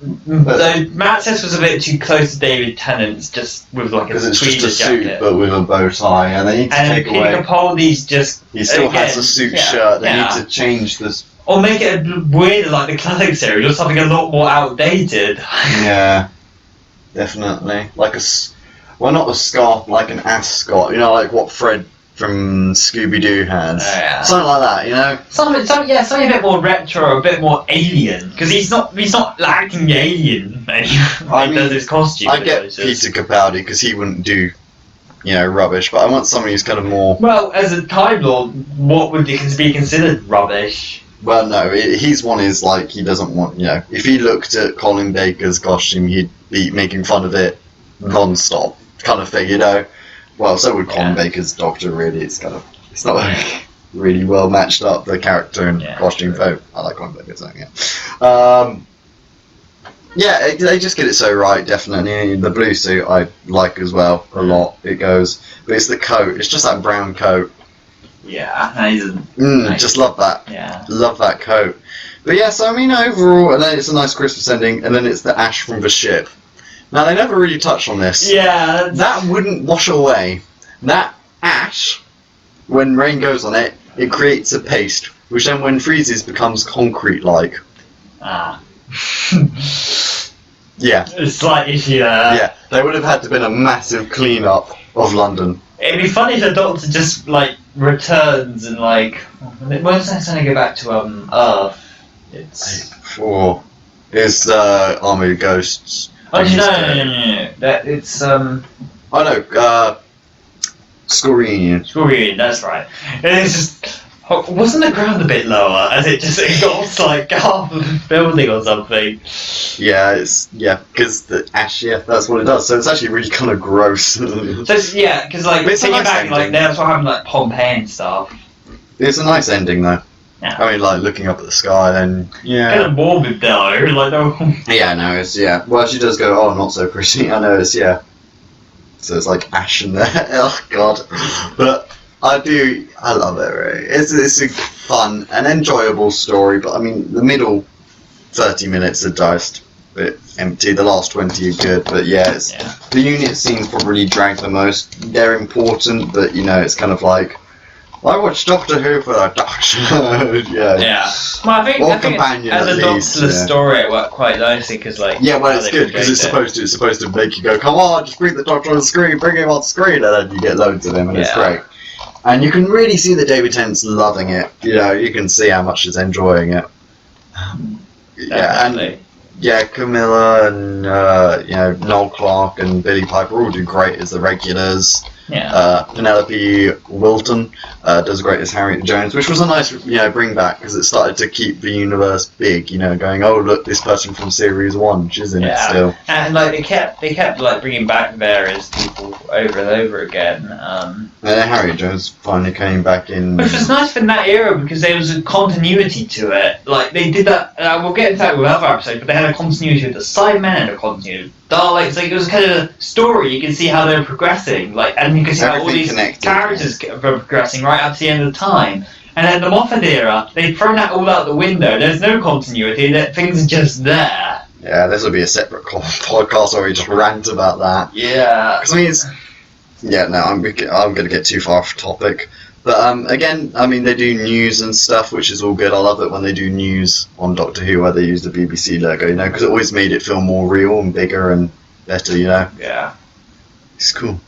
Though Matt Smith was a bit too close to David Tennant's, just with like a Because it's tweezer just a suit, jacket. but with a bow tie, and they need to And take Peter away. Capaldi's just He still has again, a suit yeah, shirt. They yeah. need to change this. Or make it weird like the classic series, or something a lot more outdated. Yeah, definitely. Like not a scarf, like an ascot. You know, like what Fred from Scooby-Doo has. Oh, yeah. Something like that, you know? Something a bit more retro, a bit more alien. Because he's not acting alien when he does his costume. I get Peter Capaldi because he wouldn't do, you know, rubbish, but I want someone who's kind of more... Well, as a Time Lord, what would be considered rubbish? Well, no, his one is like, he doesn't want, you know, if he looked at Colin Baker's costume, he'd be making fun of it non-stop, kind of thing, you know? Well, so would Colin Baker's Doctor, really. It's kind of, it's not really well matched up, the character and costume, though. I like Colin Baker, so yeah. They just get it so right, definitely. The blue suit I like as well, a lot, it goes. But it's the coat, it's just that brown coat. Yeah, nice. Just love that. Yeah. Love that coat. But yeah, so I mean, overall, and then it's a nice Christmas ending, and then it's the ash from the ship. Now, they never really touch on this. Yeah. That wouldn't wash away. That ash, when rain goes on it, it creates a paste, which then when freezes becomes concrete-like. Ah. Yeah. A slight issue there. Yeah, there would have had to been a massive clean-up of London. It'd be funny if the Doctor just, like, returns and, like... When's next time to go back to, Earth? It's Army of Ghosts. Oh, no. It's, Oh no, School Reunion. School Reunion, that's right. And it's just... Wasn't the ground a bit lower as it got like half of the building or something? Yeah, because the ash, that's what it does. So it's actually really kind of gross. So because like it's a nice back, like that's what happened like Pompeii and stuff. It's a nice ending though. Yeah. I mean, like looking up at the sky and Kind of morbid though, like no. Yeah, no, it's Well, she does go, oh, not so pretty. I know it's So it's like ash in there. Oh God, but. I love it, right? It's a fun and enjoyable story, but I mean, the middle 30 minutes are just a bit empty, the last 20 are good, but the unit scenes probably drag the most. They're important, but you know, it's kind of like, I watched Doctor Who for a Doctor. Yeah. Well, I think as a Doctorless story, it worked quite nicely because, like, well, it's good because it's supposed to make you go, come on, just bring the Doctor on the screen, bring him on the screen, and then you get loads of him, and it's great. And you can really see that David Tennant's loving it. You know, you can see how much he's enjoying it. Camilla and Noel Clarke and Billy Piper all do great as the regulars. Yeah. Penelope Wilton does great as Harriet Jones, which was a nice bring back because it started to keep the universe big. You know, going, oh look, this person from series 1, she's in it still. And like they kept like bringing back various people over and over again. And then Harriet Jones finally came back in. Which was nice for that era because there was a continuity to it. Like they did that. We'll get into that with other episodes, but they had a continuity with the Cybermen and a continuity with Daleks. Like it was kind of a story. You can see how they were progressing. Like and you can see how all these characters were progressing right up to the end of the time. And then the Moffat era, they've thrown that all out the window. There's no continuity. That things are just there. Yeah, this will be a separate podcast where we just rant about that. Yeah. Because I mean, I'm going to get too far off topic. But again, I mean, they do news and stuff, which is all good. I love it when they do news on Doctor Who where they use the BBC logo, you know, because it always made it feel more real and bigger and better, you know. Yeah. It's cool.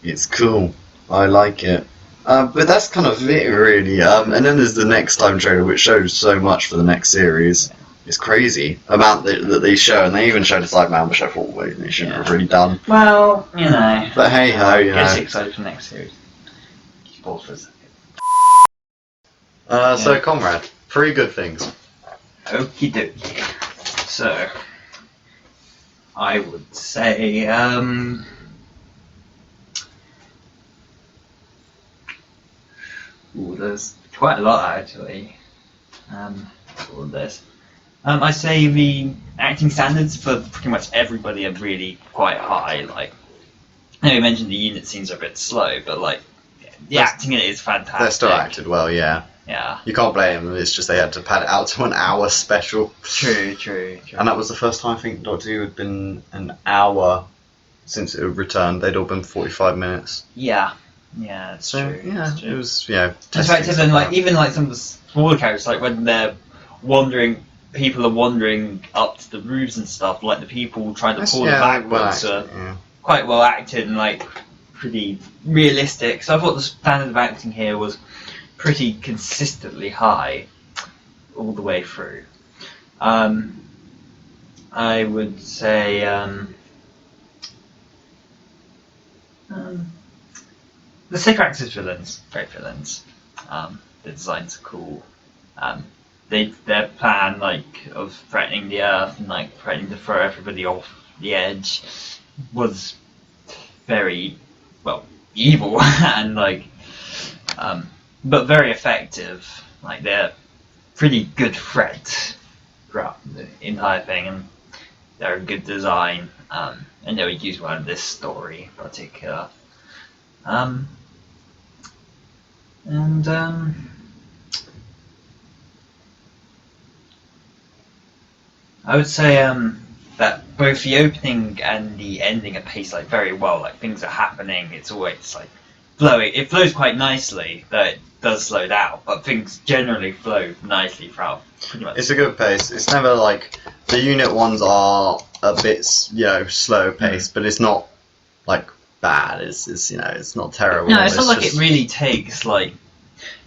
It's cool. I like it. But that's kind of it, really. And then there's the next time trailer, which shows so much for the next series. It's crazy amount that they show, and they even showed a Cyberman, which I thought they shouldn't have really done. Well, you know. But hey ho, you know. Get excited for the next series. Pause for a second. So, Comrade, 3 good things. Okie dokie. So, I would say, there's quite a lot actually. All of this. I say the acting standards for pretty much everybody are really quite high. Like, I know you mentioned the unit scenes are a bit slow, but like, the acting in it is fantastic. They're still acted well, yeah. Yeah. You can't blame them, it's just they had to pad it out to an hour special. True. And that was the first time I think Doctor Who had been an hour since it had returned. They'd all been 45 minutes. Yeah, it's true. Yeah, it's true. It was, effective, and like even like some of the smaller characters, like when they're wandering, people are wandering up to the roofs and stuff, like the people trying to pull them backwards are quite well acted, and like pretty realistic. So I thought the standard of acting here was pretty consistently high all the way through. I would say the sick actors villains, great villains. The designs are cool. Their plan of threatening the Earth and threatening to throw everybody off the edge was very evil and but very effective. They're pretty good threat throughout the entire thing, and they're a good design. And they would use one of this story in particular. I would say that both the opening and the ending are paced very well. Things are happening. It's always flowing. It flows quite nicely, though it does slow down. But things generally flow nicely throughout. Pretty much. It's a good pace. It's never the unit ones are a bit slow paced, but it's not bad. It's not terrible. No, it's not it really takes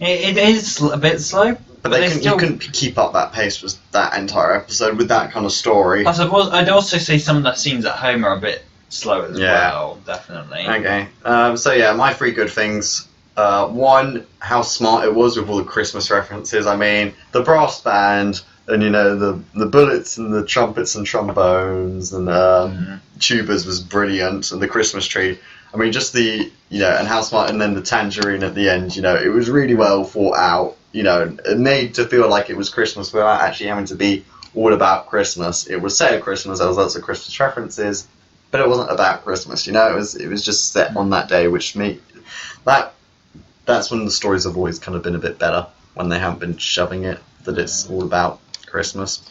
it is a bit slow. But you couldn't keep up that pace with that entire episode with that kind of story. I suppose I'd also say some of the scenes at home are a bit slow as well, definitely. Okay. So yeah, my 3 good things. One, how smart it was with all the Christmas references. I mean, the brass band and the bullets and the trumpets and trombones and tubas was brilliant, and the Christmas tree. I mean, just the and how smart, and then the tangerine at the end. It was really well thought out. Made to feel like it was Christmas without actually having to be all about Christmas. It was set at Christmas. There was lots of Christmas references, but it wasn't about Christmas. It was just set on that day, which made that's when the stories have always kind of been a bit better, when they haven't been shoving it that it's all about Christmas.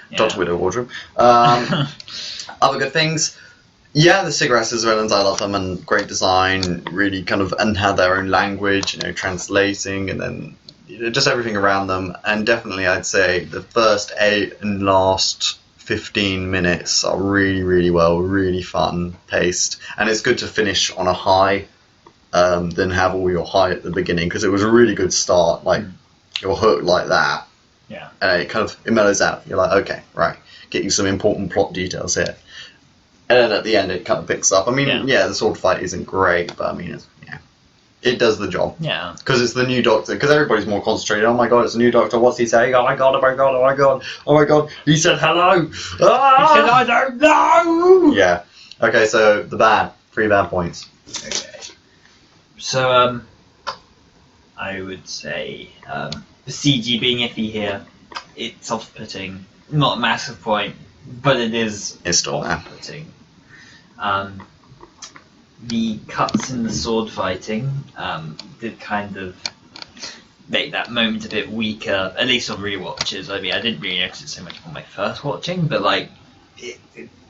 Yeah. Dr. Widow Wardrobe. Other good things. Yeah, the cigarettes as villains, I love them, and great design, really and have their own language, translating, and then just everything around them. And definitely I'd say the first 8 and last 15 minutes are really, really really fun paced, and it's good to finish on a high than have all your high at the beginning, because it was a really good start, you're hooked like that, and it mellows out. You're like, okay, right, get you some important plot details here. And then at the end, it kind of picks up. I mean, the sword fight isn't great, but I mean, it does the job. Yeah. Because it's the new Doctor. Because everybody's more concentrated. Oh my god, it's a new Doctor. What's he saying? Oh my god, oh my god, oh my god, oh my god. He said hello. Ah! He said, I don't know. Yeah. Okay, so the bad. 3 bad points. Okay. So, I would say the CG being iffy here, it's off-putting. Not a massive point, but it is It's still there. off-putting. The cuts in the sword fighting did kind of make that moment a bit weaker, at least on rewatches. I mean, I didn't really notice it so much on my first watching, but it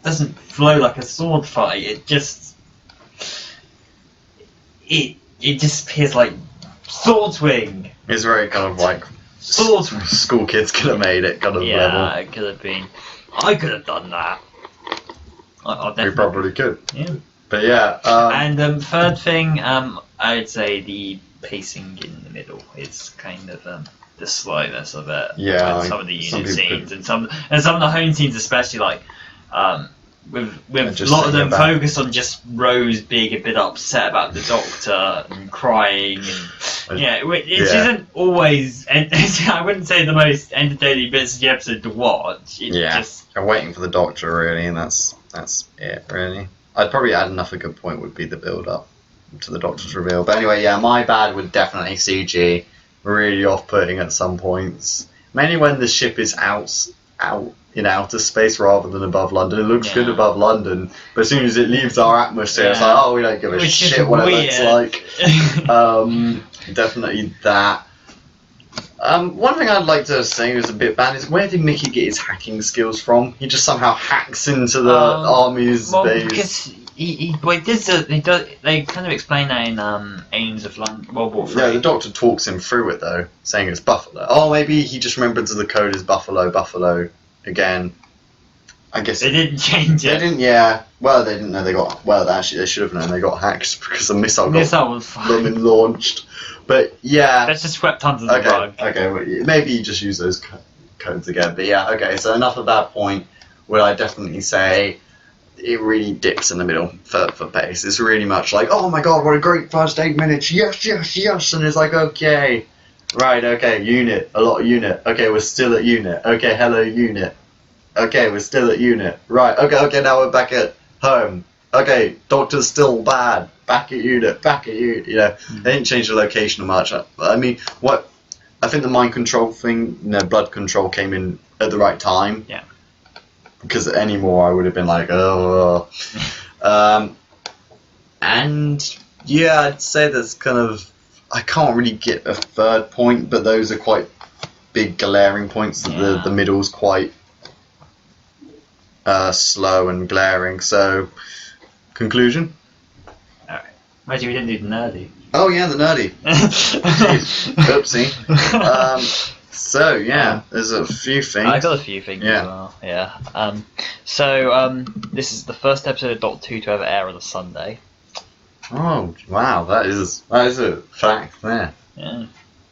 doesn't flow like a sword fight. It just appears like sword swing. It's very Sword swing. school kids could have made it level. Yeah, it could have been. I could have done that. I We definitely. probably could. Yeah. But yeah. And third thing, I would say the pacing in the middle is kind of the slowness of it. Yeah, And some of the some unit people scenes and some of the home scenes, especially with a just lot of sitting them about. focused on just Rose being a bit upset about the Doctor and crying and it isn't always. I wouldn't say the most entertaining bits of the episode to watch. It just, I'm waiting for the Doctor, really, and that's it, really. I'd probably add another good point would be the build-up to the Doctor's reveal. But anyway, yeah, my bad would definitely CG. Really off-putting at some points. Mainly when the ship is out in outer space rather than above London. It looks good above London, but as soon as it leaves our atmosphere, it's like, oh, we don't give a shit what it looks like. Definitely that. One thing I'd like to say is a bit bad is, where did Mickey get his hacking skills from? He just somehow hacks into the army's base. Because they kind of explain that in Ames of London, World War III. Yeah, the Doctor talks him through it though, saying it's Buffalo. Oh, maybe he just remembered the code is Buffalo again. I guess They didn't change they it. didn't. Yeah. Well, they didn't know they got. Well, actually, they should have known they got hacked because a missile got Missile was fine. blooming launched. But yeah. That's just swept under the Okay. rug. Okay. Well, maybe you just use those codes again. But yeah. Okay. So enough of that point. Where I definitely say it really dips in the middle for pace. It's really much like, oh my god, what a great first 8 minutes. Yes, yes, yes. And it's like, okay. Right, okay, unit, a lot of unit. Okay, we're still at unit. Okay, hello unit. Okay, we're still at unit. Right, okay, now we're back at home. Okay, doctor's still bad. Back at unit, you know. They didn't change the location much. I mean, I think the mind control thing, blood control came in at the right time. Yeah. Because anymore I would have been like, oh. And yeah, I'd say that's kind of, I can't really get a third point, but those are quite big glaring points. That the middle's quite slow and glaring. So, conclusion? Alright. Imagine we didn't do the nerdy. Oh yeah, the nerdy. Jeez. Oopsie. So yeah, there's a few things. I got a few things Yeah. as well. Yeah. So this is the first episode of Doctor Who to ever air on a Sunday. Oh wow, that is a fact there. Yeah.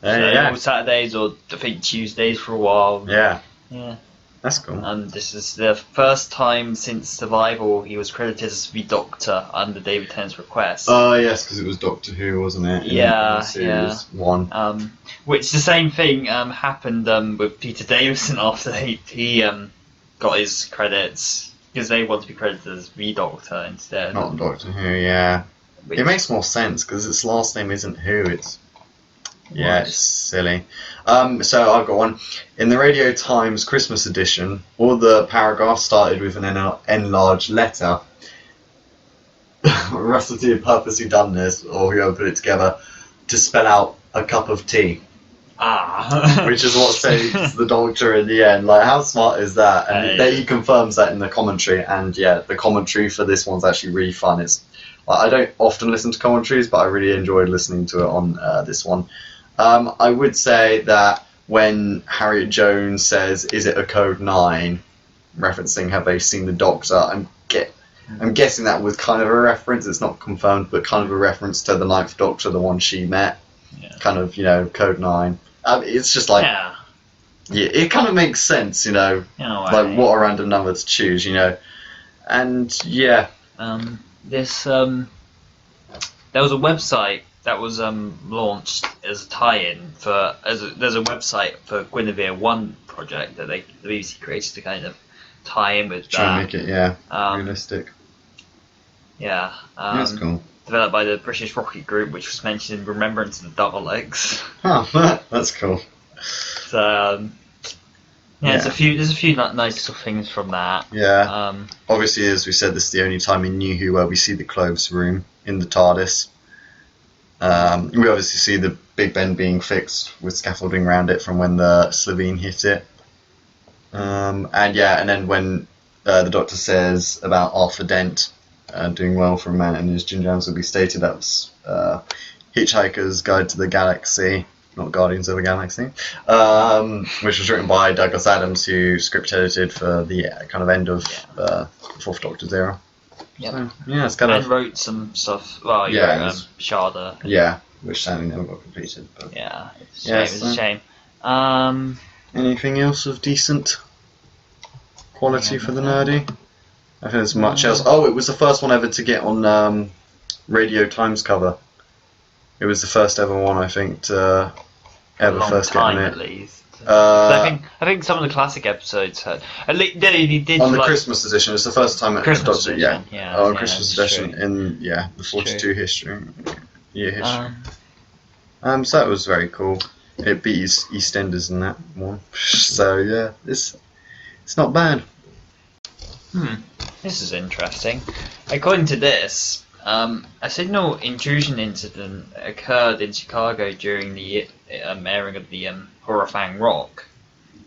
Yeah. All Saturdays or I think Tuesdays for a while. Yeah, Yeah. that's cool. And this is the first time since Survival he was credited as the Doctor under David Tennant's request. Oh yes, because it was Doctor Who, wasn't it? Yeah, in series 1. Which the same thing happened with Peter Davison after he got his credits because they want to be credited as the Doctor instead. Not Doctor Who, yeah. Which- It makes more sense because its last name isn't Who. It's it's silly. So I've got one. In the Radio Times Christmas edition, all the paragraphs started with an enlarged letter. Russel T had purposely done this, or whoever put it together, to spell out a cup of tea. Which is what saves the Doctor in the end. Like, how smart is that? And he confirms that in the commentary. And yeah, the commentary for this one's actually really fun. It's I don't often listen to commentaries, but I really enjoyed listening to it on this one. I would say that when Harriet Jones says, "Is it a code 9?" referencing "Have they seen the Doctor?" I'm guessing that was kind of a reference. It's not confirmed, but kind of a reference to the 9th Doctor, the one she met. Yeah. Kind of, code 9. It's just like, yeah, it kind of makes sense, like what a random number to choose, and yeah. This there was a website that was launched as a tie-in there's a website for Guinevere 1 project that the BBC created to kind of tie in with Try that. and make it realistic. Yeah. That's cool. Developed by the British Rocket Group, which was mentioned in Remembrance of the Daleks. Oh, that's cool. So there's a few nice little things from that. Yeah. Obviously, as we said, this is the only time in New Who where we see the clothes room in the TARDIS. We obviously see the Big Ben being fixed with scaffolding around it from when the Slovene hit it. And then when the Doctor says about Arthur Dent doing well for a man and his Jim Jones will be stated, that was Hitchhiker's Guide to the Galaxy, not Guardians of the Galaxy, which was written by Douglas Adams, who script edited for the kind of end of the Fourth Doctor's era. Yep. So, yeah, it's kind and of... wrote some stuff. Well, he Yeah, wrote Sharda. Yeah, which sadly never got completed. But Yeah, it's a shame. Yeah, It's a so- shame. anything else of decent quality for the nerdy? I think there's much else. Oh, it was the first one ever to get on Radio Times cover. It was the first ever one, I think, to ever long first get time on at it. least. I think some of the classic episodes had. At least he did On the like, Christmas edition, it's the first time at Christmas Doctor, edition, yeah. yeah, Oh, yeah, Christmas that's edition true. in the 42 history. So that was very cool. It beat EastEnders in that one. So yeah, it's not bad. This is interesting. According to this, a signal intrusion incident occurred in Chicago during the airing of the Horrorfang Rock,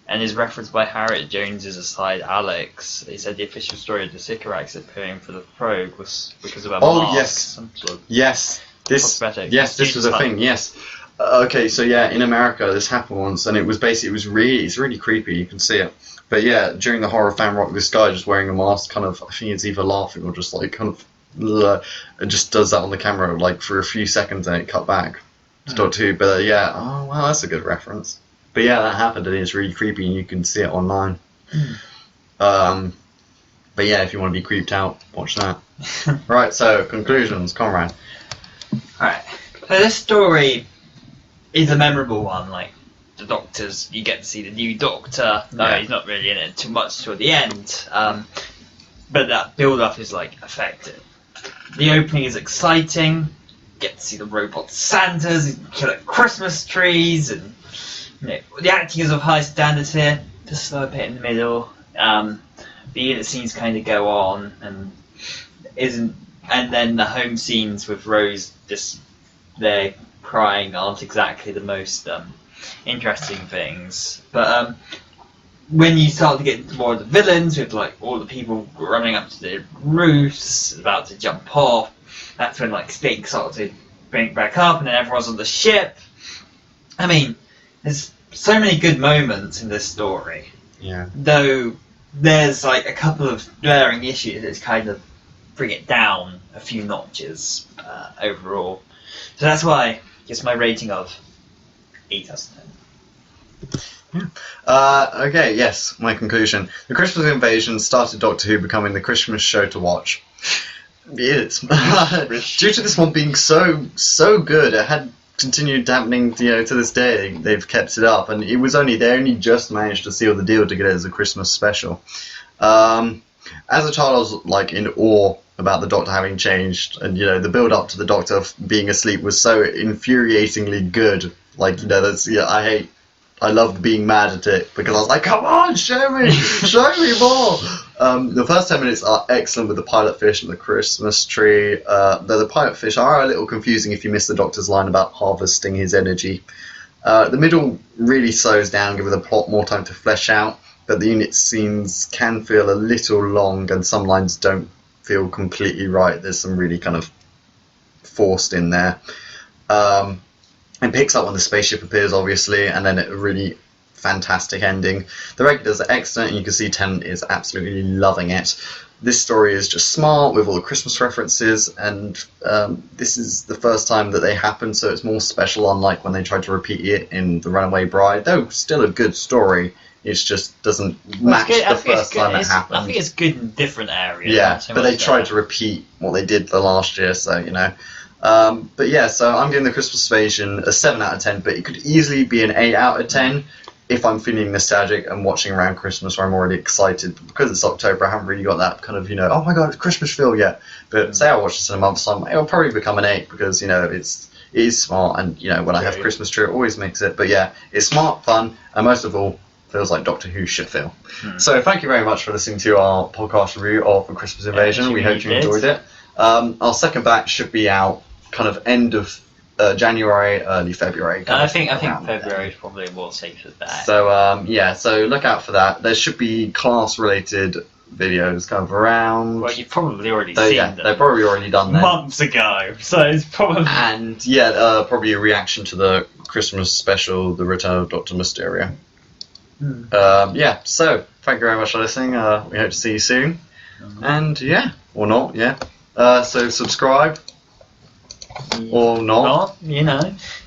and is referenced by Harriet Jones's aside Alex. He said the official story of the Sycorax appearing for the probe was because of a mask. Yes. Some sort of Yes, this Prophetic. was a thing. Yes, Okay, so yeah, in America this happened once, and it's really creepy. You can see it. But yeah, during the horror fan rock, this guy just wearing a mask, kind of, I think it's either laughing or just like kind of, it just does that on the camera like for a few seconds, and it cut back to Doctor Who. But yeah, oh wow, that's a good reference. But yeah, that happened, and it's really creepy, and you can see it online. But yeah, if you want to be creeped out, watch that. Right, so conclusions, Conrad. Alright, so this story is a memorable one. Like, the Doctors, you get to see the new Doctor. No, Yeah. he's not really in it too much till the end. But that build-up is, like, effective. The opening is exciting. Get to see the robot Santas, killer Christmas trees, and the acting is of high standards here. Just slow a bit in the middle. The unit scenes kind of go on, and then the home scenes with Rose just there crying aren't exactly the most interesting things. But when you start to get into more of the villains, with like all the people running up to the roofs, about to jump off, that's when like Stig starts to bring it back up, and then everyone's on the ship. I mean, there's so many good moments in this story. Yeah. Though there's like a couple of glaring issues that kind of bring it down a few notches overall. So that's why I guess my rating of 8 out of 10. Okay, yes, my conclusion. The Christmas Invasion started Doctor Who becoming the Christmas show to watch. It's due to this one being so good, it had continued happening, to this day. They've kept it up, and they only just managed to seal the deal to get it as a Christmas special. As a child, I was like in awe about the Doctor having changed, and the build up to the Doctor being asleep was so infuriatingly good. Like I loved being mad at it because I was like, come on, show me more. The first 10 minutes are excellent with the pilot fish and the Christmas tree. The pilot fish are a little confusing if you miss the Doctor's line about harvesting his energy. The middle really slows down, giving the plot more time to flesh out, but the unit scenes can feel a little long, and some lines don't feel completely right. There's some really kind of forced in there. It picks up when the spaceship appears, obviously, and then a really fantastic ending. The regulars are excellent, and you can see Tennant is absolutely loving it. This story is just smart with all the Christmas references, and this is the first time that they happen, so it's more special, unlike when they tried to repeat it in The Runaway Bride. Though still a good story, it just doesn't match the first time it happened. I think it's good in different areas. Yeah, but they tried to repeat what they did the last year, so but yeah, so I'm giving the Christmas Invasion a 7 out of 10, but it could easily be an 8 out of 10 if I'm feeling nostalgic and watching around Christmas where I'm already excited. Because it's October, I haven't really got that kind of, oh my god, it's Christmas feel yet. But say I watch this in a month's time, it'll probably become an 8 because, it is smart, and, when I have Christmas tree, it always makes it. But yeah, it's smart, fun, and most of all, feels like Doctor Who should feel. So thank you very much for listening to our podcast review of The Christmas Invasion. We hope you enjoyed it. Our second batch should be out kind of end of January, early February. I think February is probably a more safer bet. So so look out for that. There should be class-related videos kind of around. Well, you've probably already seen them. They've probably already done them months ago. So it's probably probably a reaction to the Christmas special, The Return of Dr. Mysterio. So thank you very much for listening. We hope to see you soon. And or not, so subscribe. Or not.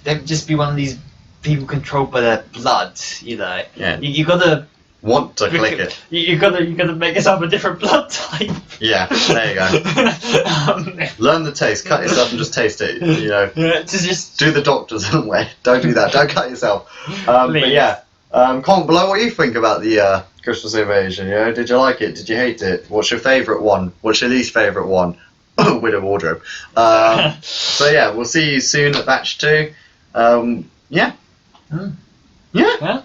Don't just be one of these people controlled by their blood, Yeah. You gotta want to click it. You gotta make yourself a different blood type. Yeah, there you go. Learn the taste, cut yourself and just taste it, To just do the doctor's way. Don't do that, don't cut yourself. But yeah, comment below what you think about the Christmas Invasion. Did you like it? Did you hate it? What's your favourite one? What's your least favourite one? Widow wardrobe. So yeah, we'll see you soon at batch 2. Yeah. Yeah.